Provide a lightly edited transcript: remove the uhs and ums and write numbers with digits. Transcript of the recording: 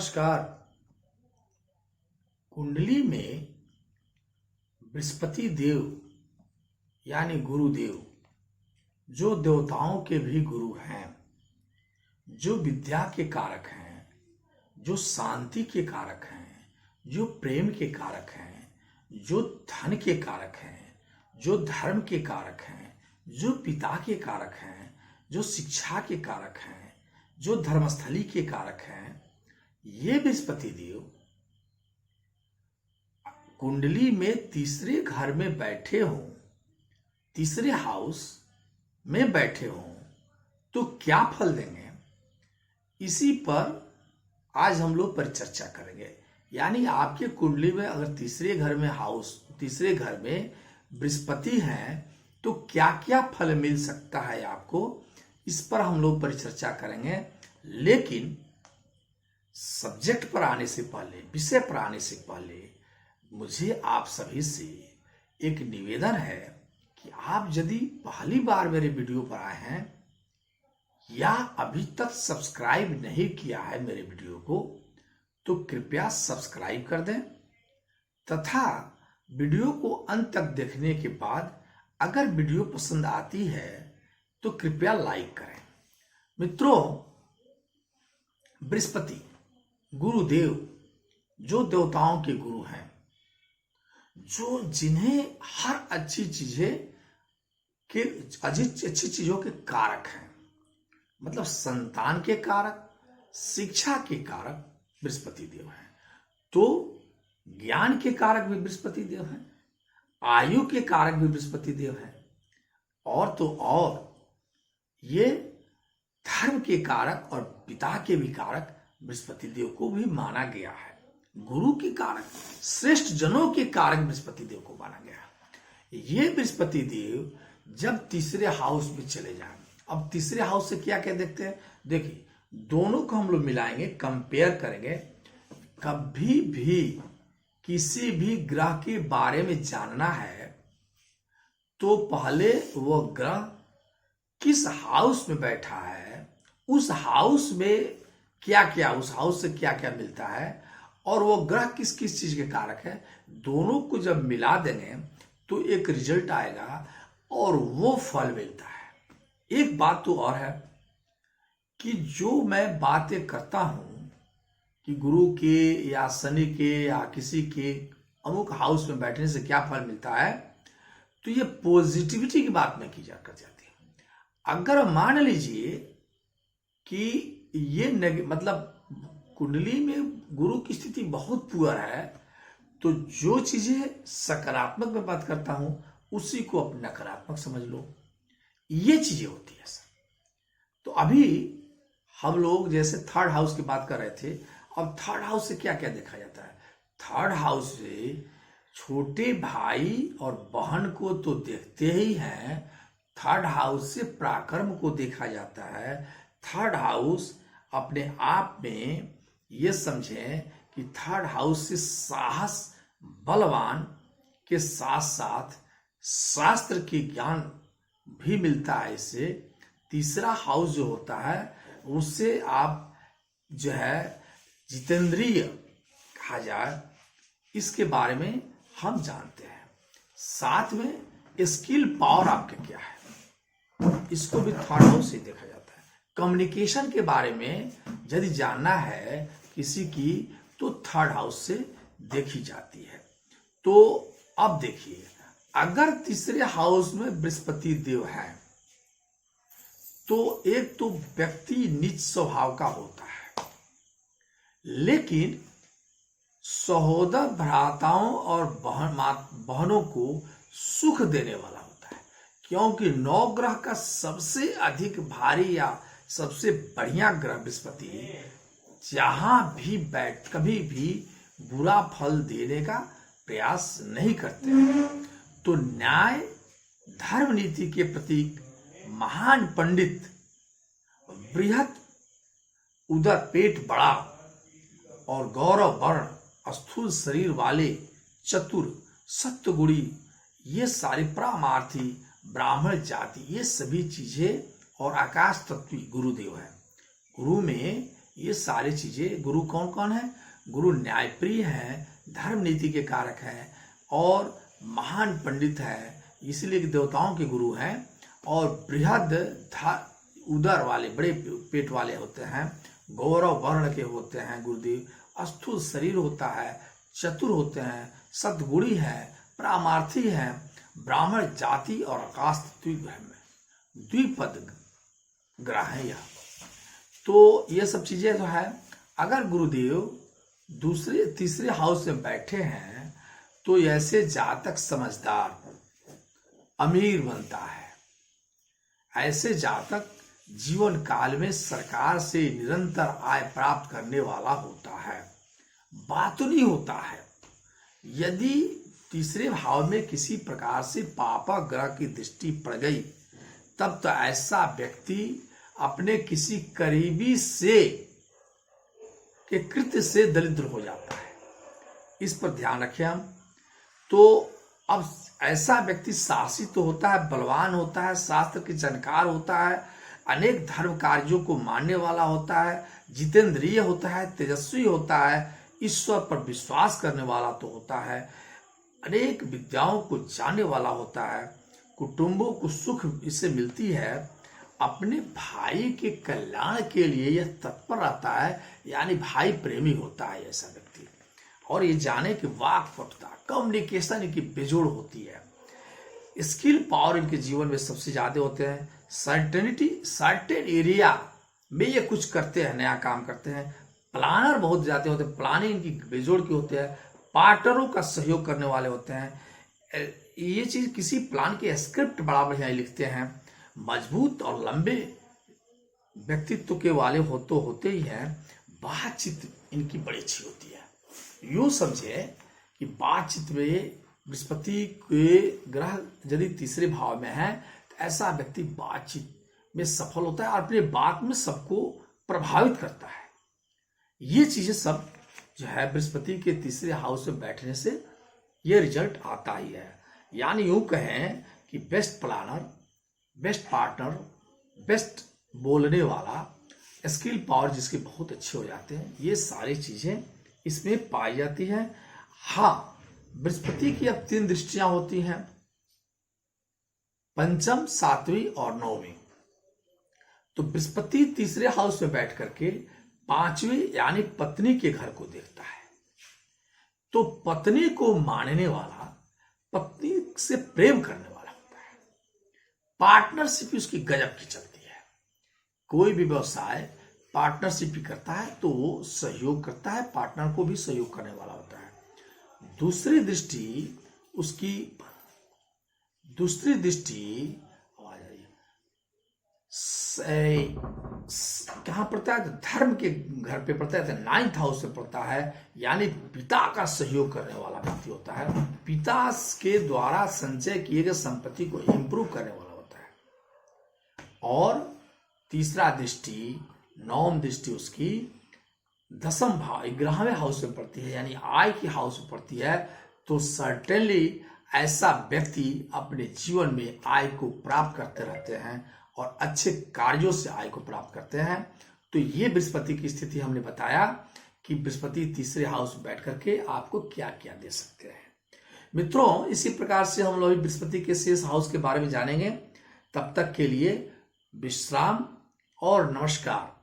नमस्कार। कुंडली में बृहस्पति देव यानी गुरुदेव जो देवताओं के भी गुरु हैं, जो विद्या के कारक हैं, जो शांति के कारक हैं, जो प्रेम के कारक हैं, जो धन के कारक हैं, जो धर्म के कारक हैं, जो पिता के कारक हैं, जो शिक्षा के कारक हैं, जो धर्मस्थली के कारक हैं, ये बृहस्पति देव कुंडली में तीसरे घर में बैठे हों, तीसरे हाउस में बैठे हों तो क्या फल देंगे, इसी पर आज हम लोग परिचर्चा करेंगे। यानी आपके कुंडली में अगर तीसरे घर में बृहस्पति हैं तो क्या क्या फल मिल सकता है आपको, इस पर हम लोग परिचर्चा करेंगे। लेकिन सब्जेक्ट पर आने से पहले, विषय पर आने से पहले मुझे आप सभी से एक निवेदन है कि आप यदि पहली बार मेरे वीडियो पर आए हैं या अभी तक सब्सक्राइब नहीं किया है मेरे वीडियो को, तो कृपया सब्सक्राइब कर दें तथा वीडियो को अंत तक देखने के बाद अगर वीडियो पसंद आती है तो कृपया लाइक करें। मित्रों, बृहस्पति गुरुदेव जो देवताओं के गुरु हैं, जो जिन्हें हर अच्छी चीजों के कारक हैं, मतलब संतान के कारक, शिक्षा के कारक बृहस्पति देव हैं, तो ज्ञान के कारक भी बृहस्पति देव हैं, आयु के कारक भी बृहस्पति देव हैं, और तो और ये धर्म के कारक और पिता के भी कारक बृहस्पति देव को भी माना गया है। गुरु के कारक, श्रेष्ठ जनों के कारक बृहस्पति देव को माना गया है। ये बृहस्पति देव जब तीसरे हाउस में चले जाए, अब तीसरे हाउस से क्या क्या देखते हैं, देखिए दोनों को हम लोग मिलाएंगे, कंपेयर करेंगे। कभी भी किसी भी ग्रह के बारे में जानना है तो पहले वो ग्रह किस हाउस में बैठा है, उस हाउस में क्या क्या, उस हाउस से क्या क्या मिलता है, और वो ग्रह किस किस चीज के कारक है, दोनों को जब मिला देंगे तो एक रिजल्ट आएगा और वो फल मिलता है। एक बात तो और है कि जो मैं बातें करता हूं कि गुरु के या शनि के या किसी के अमुक हाउस में बैठने से क्या फल मिलता है, तो ये पॉजिटिविटी की बात में की जाकर जाती है। अगर मान लीजिए कि ये मतलब कुंडली में गुरु की स्थिति बहुत पुअर है, तो जो चीजें सकारात्मक में बात करता हूं उसी को अपने नकारात्मक समझ लो, ये चीजें होती है सर। तो अभी हम लोग जैसे थर्ड हाउस की बात कर रहे थे, अब थर्ड हाउस से क्या क्या देखा जाता है, थर्ड हाउस से छोटे भाई और बहन को तो देखते ही हैं, थर्ड हाउस से पराक्रम को देखा जाता है। थर्ड हाउस अपने आप में ये समझें कि थर्ड हाउस से साहस, बलवान के साथ साथ शास्त्र के ज्ञान भी मिलता है। इससे तीसरा हाउस जो होता है उससे आप जो है जितेंद्रिय कहा जाए, इसके बारे में हम जानते हैं। साथ में स्किल पावर आपके क्या है, इसको भी थर्ड हाउस से देखा जाता है। कम्युनिकेशन के बारे में यदि जानना है किसी की तो थर्ड हाउस से देखी जाती है। तो अब देखिए, अगर तीसरे हाउस में बृहस्पति देव है तो एक तो व्यक्ति नीच स्वभाव का होता है, लेकिन सहोदर भ्राताओं और बहनों को सुख देने वाला होता है, क्योंकि नौ ग्रह का सबसे अधिक भारी या सबसे बढ़िया ग्रह बृहस्पति जहां भी बैठ कभी भी बुरा फल देने का प्रयास नहीं करते। तो न्याय धर्म नीति के प्रतीक, महान पंडित, बृहत उदर पेट बड़ा और गौरव वर्ण स्थूल शरीर वाले, चतुर, सत्वगुणी, ये सारी परामार्थी, ब्राह्मण जाति, ये सभी चीजें और आकाश तत्वी गुरुदेव है। गुरु में ये सारी चीजें। गुरु कौन कौन है? गुरु न्यायप्रिय है, धर्म नीति के कारक है और महान पंडित है, इसलिए देवताओं के गुरु हैं। और बृहद उदर वाले, बड़े पेट वाले होते हैं, गौरव वर्ण के होते हैं गुरुदेव। स्थूल शरीर होता है, चतुर होते हैं, सद्गुणी है, परामार्थी है, ब्राह्मण जाति और आकाश द्विपद ग्रह है यह। तो ये सब चीजें जो है, अगर गुरुदेव दूसरे तीसरे हाउस में बैठे हैं तो ऐसे जातक समझदार, अमीर बनता है। ऐसे जातक जीवन काल में सरकार से निरंतर आय प्राप्त करने वाला होता है, बातुनी होता है। यदि तीसरे भाव में किसी प्रकार से पापा ग्रह की दृष्टि पड़ गई, तब तो ऐसा व्यक्ति अपने किसी करीबी से के कृत्य से दरिद्र हो जाता है। इस पर ध्यान रखें हम। तो अब ऐसा व्यक्ति साहसी तो होता है, बलवान होता है, शास्त्र के जानकार होता है, अनेक धर्म कार्यों को मानने वाला होता है, जितेंद्रिय होता है, तेजस्वी होता है, ईश्वर पर विश्वास करने वाला तो होता है, अनेक विद्याओं को जानने वाला होता है, कुटुंबों को सुख इससे मिलती है, अपने भाई के कल्याण के लिए यह तत्पर रहता है, यानी भाई प्रेमी होता है ऐसा व्यक्ति। और ये जाने की वाक्पटुता, कम्युनिकेशन इनकी बेजोड़ होती है, स्किल पावर इनके जीवन में सबसे ज्यादा होते हैं। सर्टेन एरिया में ये कुछ करते हैं, नया काम करते हैं। प्लानर बहुत ज्यादा होते हैं, प्लानिंग इनकी बेजोड़ की होते हैं, पार्टनरों का सहयोग करने वाले होते हैं। ये चीज किसी प्लान के स्क्रिप्ट बड़ा बढ़िया लिखते हैं। मजबूत और लंबे व्यक्तित्व के वाले होते ही हैं। बातचीत इनकी बड़ी अच्छी होती है। यूं समझे कि बातचीत में बृहस्पति के ग्रह यदि तीसरे भाव में है तो ऐसा व्यक्ति बातचीत में सफल होता है और अपने बात में सबको प्रभावित करता है। ये चीजें सब जो है बृहस्पति के तीसरे हाउस में बैठने से ये रिजल्ट आता ही है। यानी यूं कहें कि best planner, best partner, best बोलने वाला, स्किल पावर जिसके बहुत अच्छे हो जाते हैं, ये सारी चीजें इसमें पाई जाती हैं। हाँ, बृहस्पति की अब 3 दृष्टियां होती हैं, पंचम, सातवीं और नौवीं। तो बृहस्पति तीसरे हाउस में बैठ करके 5वीं यानी पत्नी के घर को देखता है। तो पत्नी को मानने वाला, पत्नी से प्रेम करने वाला होता है। पार्टनरशिप उसकी गजब की चलती है। कोई भी व्यवसाय पार्टनरशिप ही करता है तो वो सहयोग करता है, पार्टनर को भी सहयोग करने वाला होता है। दूसरी दृष्टि आवाज आ रही है, कहां पड़ता है? तो धर्म के घर पे पड़ता है, तो 9th हाउस में पड़ता है, यानी पिता का सहयोग करने वाला व्यक्ति होता है। पिता के द्वारा संचय किए गए संपत्ति को इंप्रूव करने वाला होता है। और तीसरा दृष्टि, 9वीं दृष्टि उसकी 10th भाव 11वें हाउस में पड़ती है, यानी आय की हाउस में पड़ती है। तो सर्टेनली ऐसा व्यक्ति अपने जीवन में आय को प्राप्त करते रहते हैं और अच्छे कार्यों से आय को प्राप्त करते हैं। तो ये बृहस्पति की स्थिति हमने बताया कि बृहस्पति तीसरे हाउस में बैठ करके आपको क्या क्या दे सकते हैं। मित्रों, इसी प्रकार से हम लोग बृहस्पति के शेष हाउस के बारे में जानेंगे। तब तक के लिए विश्राम और नमस्कार।